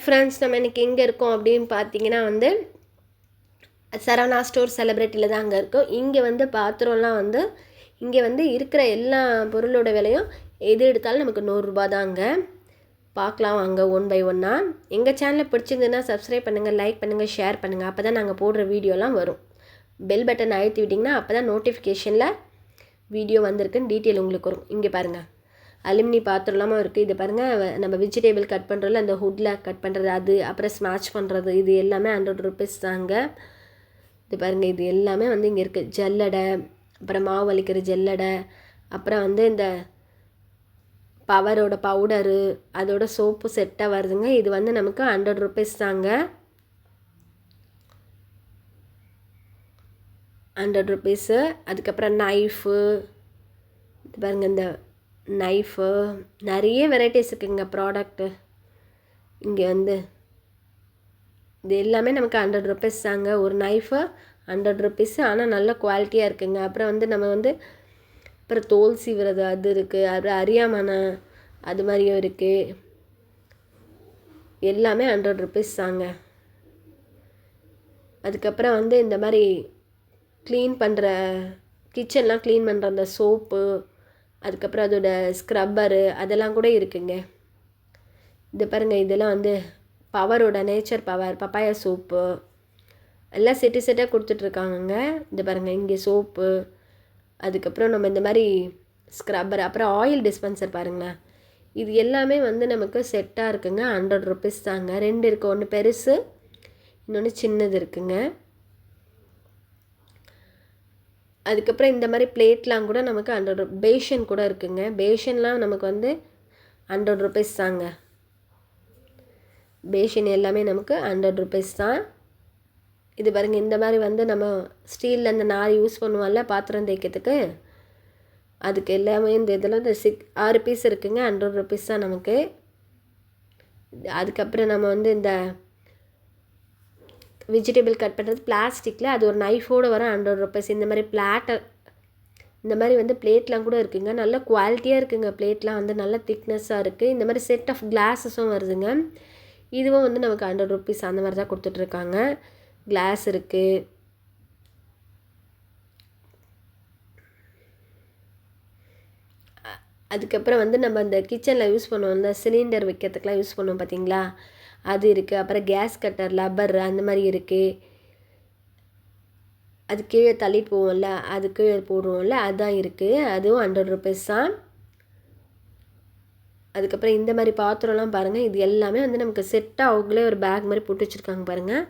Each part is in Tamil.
ஃப்ரெண்ட்ஸ், நம்ம இன்றைக்கி எங்கே இருக்கோம் அப்படின்னு பார்த்தீங்கன்னா வந்து சரவணா ஸ்டோர் செலிப்ரிட்டியில் தான் அங்கே இருக்கோம். இங்கே வந்து பாத்திரம்லாம் வந்து இங்கே வந்து இருக்கிற எல்லா பொருளோட விலையும் எது எடுத்தாலும் நமக்கு 100 ரூபா தாங்க. பார்க்கலாம் வாங்க ஒன் பை ஒன்னாக. எங்கள் சேனலை பிடிச்சிருந்ததுன்னா சப்ஸ்கிரைப் பண்ணுங்கள், லைக் பண்ணுங்கள், ஷேர் பண்ணுங்கள். அப்போ தான் நாங்கள் போடுற வீடியோலாம் வரும். பெல் பட்டன் அழுத்தி விட்டிங்கன்னா அப்போ தான் நோட்டிஃபிகேஷனில் வீடியோ வந்திருக்குன்னு டீட்டெயில் உங்களுக்கு வரும். இங்கே பாருங்கள், அலுமினி பாத்திரம்லாமல் இருக்குது. இது பாருங்கள், நம்ம வெஜிடேபிள் கட் பண்ணுறதுல அந்த ஹுட்டில் கட் பண்ணுறது அது, அப்புறம் ஸ்மாஷ் பண்ணுறது, இது எல்லாமே 100 ருபீஸ் தாங்க. இது பாருங்கள், இது எல்லாமே வந்து இங்கே இருக்குது. ஜல்லடை, அப்புறம் மாவு வலிக்கிற ஜல்லடை, அப்புறம் வந்து இந்த பவரோட பவுடரு, அதோட சோப்பு செட்டாக வருதுங்க. இது வந்து நமக்கு 100 ருபீஸ் தாங்க. 100 ருபீஸு. அதுக்கப்புறம் நைஃபு, இது பாருங்கள், இந்த நைஃபு நிறைய வெரைட்டிஸ் இருக்குங்க ப்ராடக்ட்டு. இங்கே வந்து இது எல்லாமே நமக்கு 100 ருபீஸ் தாங்க. ஒரு நைஃபு 100 ருபீஸு, ஆனால் நல்ல குவாலிட்டியாக இருக்குங்க. அப்புறம் வந்து நம்ம வந்து அப்புறம் தோல் சீவுறது அது இருக்குது, அப்புறம் அரியாமனை அது மாதிரியும் இருக்குது. எல்லாமே 100 ருபீஸ் தாங்க. அதுக்கப்புறம் வந்து இந்த மாதிரி க்ளீன் பண்ணுற கிச்சன்லாம் க்ளீன் பண்ணுற அந்த சோப்பு, அதுக்கப்புறம் அதோட ஸ்க்ரப்பரு அதெல்லாம் கூட இருக்குங்க. இது பாருங்கள், இதெல்லாம் வந்து பவரோட நேச்சர் பவர் பப்பாயா சோப்பு எல்லாம் செட்டாக கொடுத்துட்ருக்காங்கங்க. இது பாருங்கள், இங்கே சோப்பு, அதுக்கப்புறம் நம்ம இந்த மாதிரி ஸ்க்ரப்பர், அப்புறம் ஆயில் டிஸ்பென்சர் பாருங்களேன். இது எல்லாமே வந்து நமக்கு செட்டாக இருக்குங்க. 100 ருபீஸ் தாங்க. 2 இருக்குது, ஒன்று பெருசு, இன்னொன்று சின்னது இருக்குங்க. அதுக்கப்புறம் இந்த மாதிரி பிளேட்லாம் கூட நமக்கு 100 பேஷன் கூட இருக்குங்க. பேஷன்லாம் நமக்கு வந்து 100 ருபீஸ் தாங்க. பேஷன் எல்லாமே நமக்கு 100 ருபீஸ் தான். இது பாருங்கள், இந்த மாதிரி வந்து நம்ம ஸ்டீலில் அந்த நார் யூஸ் பண்ணுவோம்ல பாத்திரம் தேய்க்கிறதுக்கு, அதுக்கு எல்லாமே இந்த இதில் இந்த 6 பீஸ் இருக்குங்க. 100 ருபீஸ் தான் நமக்கு. அதுக்கப்புறம் நம்ம வந்து இந்த வெஜிடபிள் கட் பண்ணுறது பிளாஸ்டிக்கில், அது ஒரு நைஃபோடு வர 100 ருபீஸ். இந்த மாதிரி பிளாட்டர், இந்த மாதிரி வந்து பிளேட்லாம் கூட இருக்குங்க. நல்ல குவாலிட்டியாக இருக்குங்க. பிளேட்லாம் வந்து நல்ல திக்னஸ்ஸாக இருக்குது. இந்த மாதிரி செட் ஆஃப் கிளாஸஸும் வருதுங்க. இதுவும் வந்து நமக்கு 100 ருபீஸ் அந்த மாதிரி தான் கொடுத்துட்ருக்காங்க. கிளாஸ் இருக்குது. அதுக்கப்புறம் வந்து நம்ம இந்த கிச்சனில் யூஸ் பண்ணுவோம், இந்த சிலிண்டர் வைக்கிறதுக்கெலாம் யூஸ் பண்ணுவோம் பார்த்தீங்களா, அது இருக்குது. அப்புறம் கேஸ் கட்டர், லப்பர் அந்த மாதிரி இருக்குது. அது கீழே தள்ளிட்டு போவோம்ல, அது கீழே போடுவோம்ல, அதுதான் இருக்குது. அதுவும் 100 ருபீஸ் தான். அதுக்கப்புறம் இந்த மாதிரி பாத்திரம்லாம் பாருங்கள், இது எல்லாமே வந்து நமக்கு செட்டாக அவங்களே ஒரு பேக் மாதிரி போட்டு வச்சுருக்காங்க பாருங்கள்.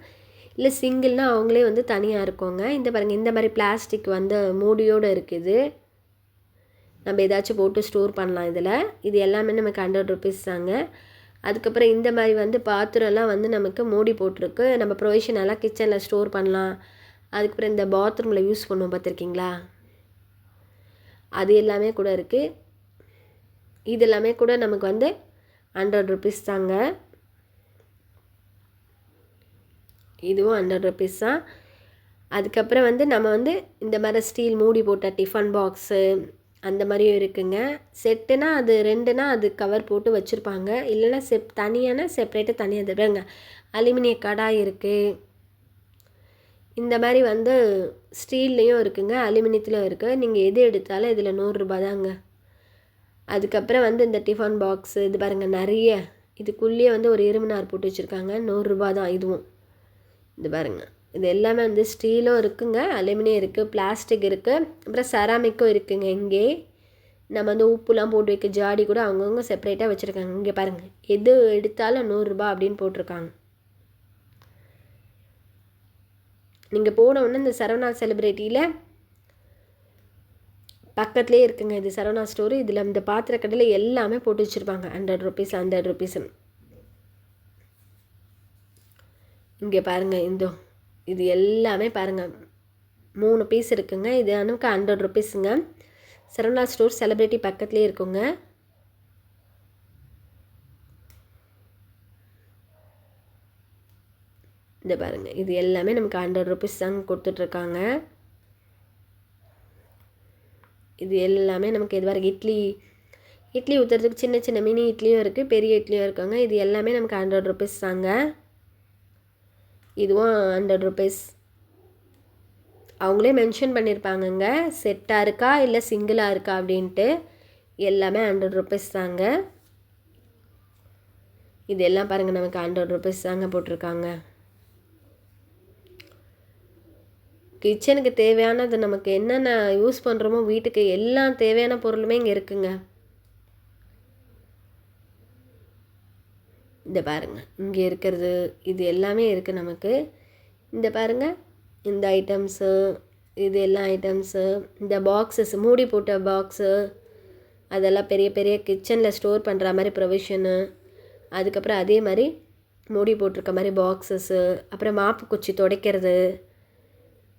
இல்லை சிங்கிள்னால் அவங்களே வந்து தனியாக இருக்கோங்க. இந்த பாருங்கள், இந்த மாதிரி பிளாஸ்டிக் வந்து மூடியோடு இருக்குது. நம்ம ஏதாச்சும் போட்டு ஸ்டோர் பண்ணலாம் இதில். இது எல்லாமே நமக்கு 100 ருபீஸ் தாங்க. அதுக்கப்புறம் இந்த மாதிரி வந்து பாத்திரம்லாம் வந்து நமக்கு மூடி போட்டிருக்கு. நம்ம ப்ரொவிஷனெல்லாம் கிச்சனில் ஸ்டோர் பண்ணலாம். அதுக்கப்புறம் இந்த பாத்ரூமில் யூஸ் பண்ணுவோம் பார்த்துருக்கீங்களா, அது எல்லாமே கூட இருக்குது. இது எல்லாமே கூட நமக்கு வந்து 100 ருபீஸ் தாங்க. இதுவும் 100 ருபீஸ் தான். அதுக்கப்புறம் வந்து நம்ம வந்து இந்த மாதிரி ஸ்டீல் மூடி போட்ட டிஃபன் பாக்ஸு அந்த மாதிரியும் இருக்குங்க. செட்டுனா அது 2னா அது கவர் போட்டு வச்சுருப்பாங்க. இல்லைன்னா தனியான செப்ரேட்டாக தனியாக தருவாங்க. அலுமினிய கடாய் இருக்குது. இந்த மாதிரி வந்து ஸ்டீல்லையும் இருக்குங்க, அலுமினியத்துலையும் இருக்குது. நீங்கள் எது எடுத்தாலும் இதில் 100 ரூபா தாங்க. அதுக்கப்புறம் வந்து இந்த டிஃபன் பாக்ஸு, இது பாருங்கள் நிறைய, இதுக்குள்ளேயே வந்து ஒரு இரும்பு நார் போட்டு வச்சுருக்காங்க. 100 ரூபா தான் இதுவும். இது பாருங்கள், இது எல்லாமே வந்து ஸ்டீலும் இருக்குங்க, அலுமினியம் இருக்குது, பிளாஸ்டிக் இருக்குது, அப்புறம் செராமிக்கும் இருக்குங்க. இங்கே நம்ம வந்து உப்புலாம் போட்டு வைக்க ஜாடி கூட அவங்கவுங்க செப்பரேட்டாக வச்சுருக்காங்க. இங்கே பாருங்கள், எது எடுத்தாலும் 100 ரூபா அப்படின்னு போட்டிருக்காங்க. நீங்கள் போனவுடனே இந்த சரவணா செலிப்ரிட்டியில் பக்கத்துலேயே இருக்குங்க இது சரவணா ஸ்டோரு. இதில் இந்த பாத்திர கடையில் எல்லாமே போட்டு வச்சுருப்பாங்க. 100 ருபீஸ் 100 ருபீஸ். இங்கே பாருங்கள், இது எல்லாமே பாருங்கள் 3 பீஸ் இருக்குங்க. இது எனக்கு 100 ருபீஸுங்க. சரவணா ஸ்டோர் செலிப்ரிட்டி பக்கத்துலேயே இருக்குங்க. இந்த பாருங்கள், இது எல்லாமே நமக்கு 100 ருபீஸ் தாங்க கொடுத்துட்ருக்காங்க. இது எல்லாமே நமக்கு இது வரைக்கும் இட்லி ஊற்றுறதுக்கு சின்ன சின்ன மினி இட்லியும் இருக்குது, பெரிய இட்லியும் இருக்குங்க. இது எல்லாமே நமக்கு 100 ருபீஸ் தாங்க. இதுவும் 100 ருபீஸ். அவங்களே மென்ஷன் பண்ணியிருப்பாங்கங்க, செட்டாக இருக்கா இல்லை சிங்கிளாக இருக்கா அப்படின்ட்டு. எல்லாமே 100 ருபீஸ் தாங்க. இது எல்லாம் பாருங்கள், நமக்கு 100 ருபீஸ் தாங்க போட்டிருக்காங்க. கிச்சனுக்கு தேவையானது நமக்கு என்னென்ன யூஸ் பண்ணுறோமோ வீட்டுக்கு எல்லா தேவையான பொருளுமே இங்கே இருக்குங்க. இந்த பாருங்கள், இங்கே இருக்கிறது இது எல்லாமே இருக்குது நமக்கு. இந்த பாருங்கள், இந்த ஐட்டம்ஸு, இது எல்லா ஐட்டம்ஸு, இந்த பாக்ஸஸ், மூடி போட்ட பாக்ஸு, அதெல்லாம் பெரிய பெரிய கிச்சனில் ஸ்டோர் பண்ணுற மாதிரி ப்ரொவிஷனு. அதுக்கப்புறம் அதே மாதிரி மூடி போட்டிருக்க மாதிரி பாக்ஸஸ்ஸு, அப்புறம் மாப்பு குச்சி துடைக்கிறது,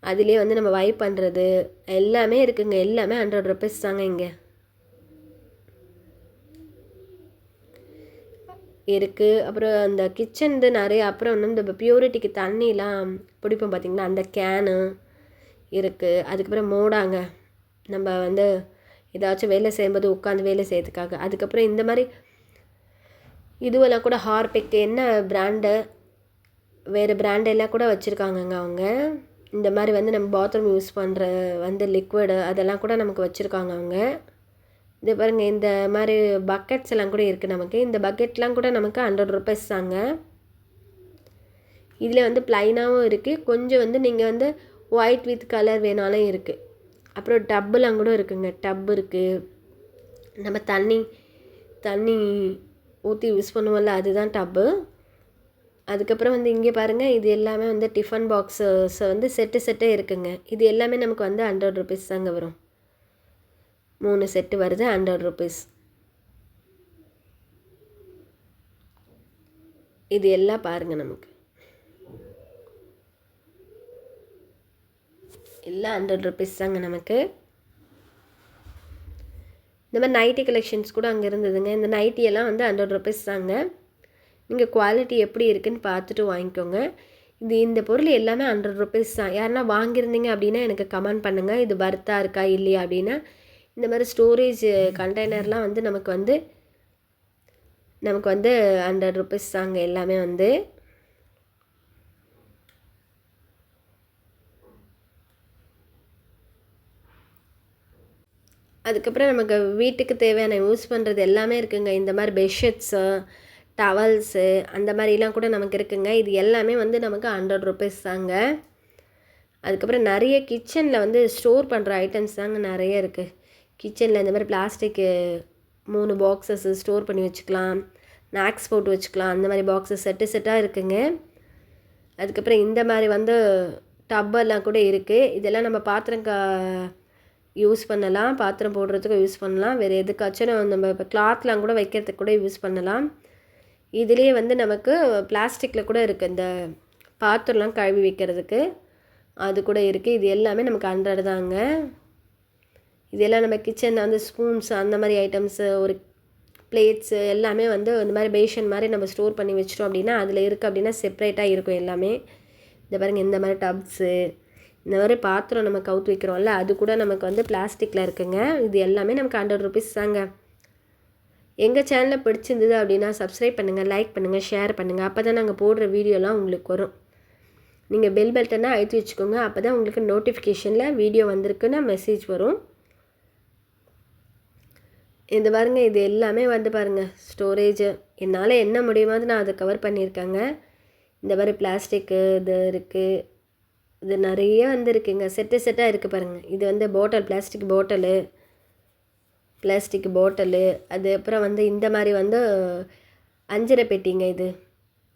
அதுலேயே வந்து நம்ம வைப் பண்ணுறது எல்லாமே இருக்குங்க. எல்லாமே 100 ருபீஸ் தாங்க இங்கே இருக்குது. அப்புறம் அந்த கிச்சன் நிறைய, அப்புறம் வந்து இந்த பியூரிட்டிக்கு தண்ணிலாம் பிடிப்போம் பார்த்திங்கன்னா, அந்த கேனு இருக்குது. அதுக்கப்புறம் மோடாங்க, நம்ம வந்து ஏதாச்சும் வேலை செய்யும்போது உட்காந்து வேலை செய்யறதுக்காக. அதுக்கப்புறம் இந்த மாதிரி இதுவெல்லாம் கூட ஹார்பிக், என்ன பிராண்டு, வேறு பிராண்டெல்லாம் கூட வச்சுருக்காங்கங்க அவங்க. இந்த மாதிரி வந்து நம்ம பாத்ரூம் யூஸ் பண்ணுற வந்து லிக்விடு அதெல்லாம் கூட நமக்கு வச்சுருக்காங்க அவங்க. இது பாருங்கள், இந்த மாதிரி பக்கெட்ஸ் எல்லாம் கூட இருக்குது நமக்கு. இந்த பக்கெட்லாம் கூட நமக்கு 100 ருபீஸ் தாங்க. இதில் வந்து ப்ளைனாகவும் இருக்குது, கொஞ்சம் வந்து நீங்கள் வந்து ஒயிட் வித் கலர் வேணாலும் இருக்குது. அப்புறம் டப்புலாம் கூட இருக்குங்க, டப் இருக்குது. நம்ம தண்ணி ஊற்றி யூஸ் பண்ணுவோம்ல, அதுதான் டப்பு. அதுக்கப்புறம் வந்து இங்கே பாருங்கள், இது எல்லாமே வந்து டிஃபன் பாக்ஸஸ் வந்து செட்டே இருக்குங்க. இது எல்லாமே நமக்கு வந்து 100 ருபீஸ் தாங்க வரும். 3 செட்டு வருது, 100 ருபீஸ். இது எல்லாம் பாருங்கள், நமக்கு எல்லாம் 100 ருபீஸ் தாங்க நமக்கு. இந்த மாதிரி நைட்டி கலெக்ஷன்ஸ் கூட அங்கே இருந்ததுங்க. இந்த நைட்டியெல்லாம் வந்து 100 ருபீஸ் தாங்க. நீங்கள் குவாலிட்டி எப்படி இருக்குதுன்னு பார்த்துட்டு வாங்கிக்கோங்க. இந்த பொருள் எல்லாமே 100 ருபீஸ் தான். யாருன்னா வாங்கியிருந்தீங்க அப்படின்னா எனக்கு கமெண்ட் பண்ணுங்கள், இது வர்த்தாக இருக்கா இல்லையா அப்படின்னா. இந்த மாதிரி ஸ்டோரேஜ் கண்டெய்னர்லாம் வந்து நமக்கு வந்து 100 ருபீஸ் தாங்க எல்லாமே வந்து. அதுக்கப்புறம் நமக்கு வீட்டுக்கு தேவையான யூஸ் பண்ணுறது எல்லாமே இருக்குங்க. இந்த மாதிரி பெட்ஷீட்ஸு, டவல்ஸு, அந்த மாதிரிலாம் கூட நமக்கு இருக்குங்க. இது எல்லாமே வந்து நமக்கு 100 ருபீஸ் தாங்க. அதுக்கப்புறம் நிறைய கிச்சனில் வந்து ஸ்டோர் பண்ணுற ஐட்டம்ஸ் தாங்க நிறைய இருக்குது. கிச்சனில் இந்த மாதிரி பிளாஸ்டிக்கு 3 பாக்ஸஸ் ஸ்டோர் பண்ணி வச்சுக்கலாம், ஸ்நாக்ஸ் போட்டு வச்சுக்கலாம், அந்த மாதிரி பாக்ஸஸ் செட்டாக இருக்குங்க. அதுக்கப்புறம் இந்த மாதிரி வந்து டப்பெல்லாம் கூட இருக்குது. இதெல்லாம் நம்ம பாத்திரம் யூஸ் பண்ணலாம், பாத்திரம் போடுறதுக்கு யூஸ் பண்ணலாம், வேறு எதுக்காச்சும் நம்ம இப்போ கிளாத்லாம் கூட வைக்கிறதுக்கு கூட யூஸ் பண்ணலாம். இதுலேயே வந்து நமக்கு பிளாஸ்டிக்கில் கூட இருக்குது, இந்த பாத்திரம்லாம் கழுவி வைக்கிறதுக்கு அது கூட இருக்குது. இது எல்லாமே நமக்கு 100 தாங்க. இதெல்லாம் நம்ம கிச்சனில் வந்து ஸ்பூன்ஸ், அந்த மாதிரி ஐட்டம்ஸு, ஒரு பிளேட்ஸு எல்லாமே வந்து இந்த மாதிரி பேஷன் மாதிரி நம்ம ஸ்டோர் பண்ணி வச்சிட்டோம் அப்படின்னா அதில் இருக்குது அப்படின்னா செப்ரேட்டாக இருக்கும் எல்லாமே. இந்த பாருங்கள், இந்த மாதிரி டப்ஸு, இந்த மாதிரி பாத்திரம் நம்ம கவுத்து வைக்கிறோம்ல, அது கூட நமக்கு வந்து பிளாஸ்டிக்கில் இருக்குங்க. இது எல்லாமே நமக்கு 100 ருபீஸ் தாங்க. எங்கள் சேனலில் பிடிச்சிருந்தது அப்படின்னா சப்ஸ்கிரைப் பண்ணுங்கள், லைக் பண்ணுங்கள், ஷேர் பண்ணுங்கள். அப்போ தான் நாங்கள் போடுற வீடியோலாம் உங்களுக்கு வரும். நீங்கள் பெல் பட்டனை அழுத்தி வச்சுக்கோங்க, அப்போ தான் உங்களுக்கு நோட்டிஃபிகேஷனில் வீடியோ வந்திருக்குன்னு மெசேஜ் வரும். இந்த பாருங்கள், இது எல்லாமே வந்து பாருங்கள் ஸ்டோரேஜு. என்னால் என்ன முடியுமோ நான் அதை கவர் பண்ணியிருக்கேங்க. இந்த மாதிரி பிளாஸ்டிக்கு இது இருக்குது, இது நிறைய வந்துருக்குங்க, செட்டாக இருக்குது பாருங்கள். இது வந்து பாட்டில், பிளாஸ்டிக் பாட்டிலு. அது அப்புறம் வந்து இந்த மாதிரி வந்து அஞ்சரை பெட்டிங்க. இது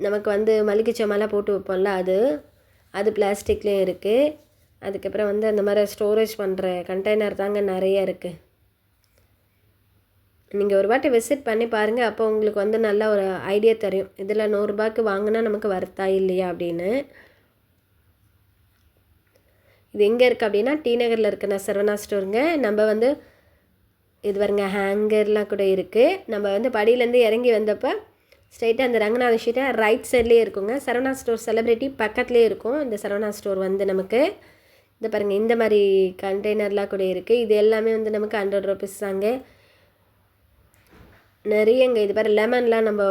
நமக்கு வந்து மளிகை சாமான்லாம் போட்டு வைப்போம்ல, அது பிளாஸ்டிக்லேயும் இருக்குது. அதுக்கப்புறம் வந்து அந்த மாதிரி ஸ்டோரேஜ் பண்ணுற கண்டெய்னர் தாங்க நிறைய இருக்குது. நீங்கள் ஒரு வாட்டி விசிட் பண்ணி பாருங்கள், அப்போ உங்களுக்கு வந்து நல்ல ஒரு ஐடியா தெரியும். இதில் 100 ரூபாய்க்கு வாங்கினா நமக்கு வர்த்தா இல்லையா அப்படின்னு. இது எங்கே இருக்குது அப்படின்னா டி நகரில் இருக்கிற சரவணா ஸ்டோருங்க. நம்ம வந்து இது பாருங்க, ஹேங்கர்லாம் கூட இருக்குது. நம்ம வந்து படியிலேருந்து இறங்கி வந்தப்போ ஸ்ட்ரைட்டாக அந்த ரங்கநாத ஷீட்டை ரைட் சைட்லேயே இருக்குங்க. சரவணா ஸ்டோர் செலிப்ரிட்டி பக்கத்துலேயே இருக்கும் இந்த சரவணா ஸ்டோர் வந்து நமக்கு. இந்த பாருங்கள், இந்த மாதிரி கண்டெய்னர்லாம் கூட இருக்குது. இது எல்லாமே வந்து நமக்கு 100 ருபீஸ் தாங்க. நிறையங்க இது பாரு லெமன்லாம் நம்ம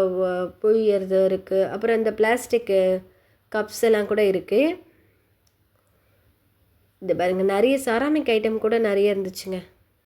புழியறது இருக்குது. அப்புறம் இந்த பிளாஸ்டிக்கு கப்ஸ் எல்லாம் கூட இருக்குது. இது பாருங்கள் நிறைய செராமிக் ஐட்டம் கூட நிறைய இருந்துச்சுங்க.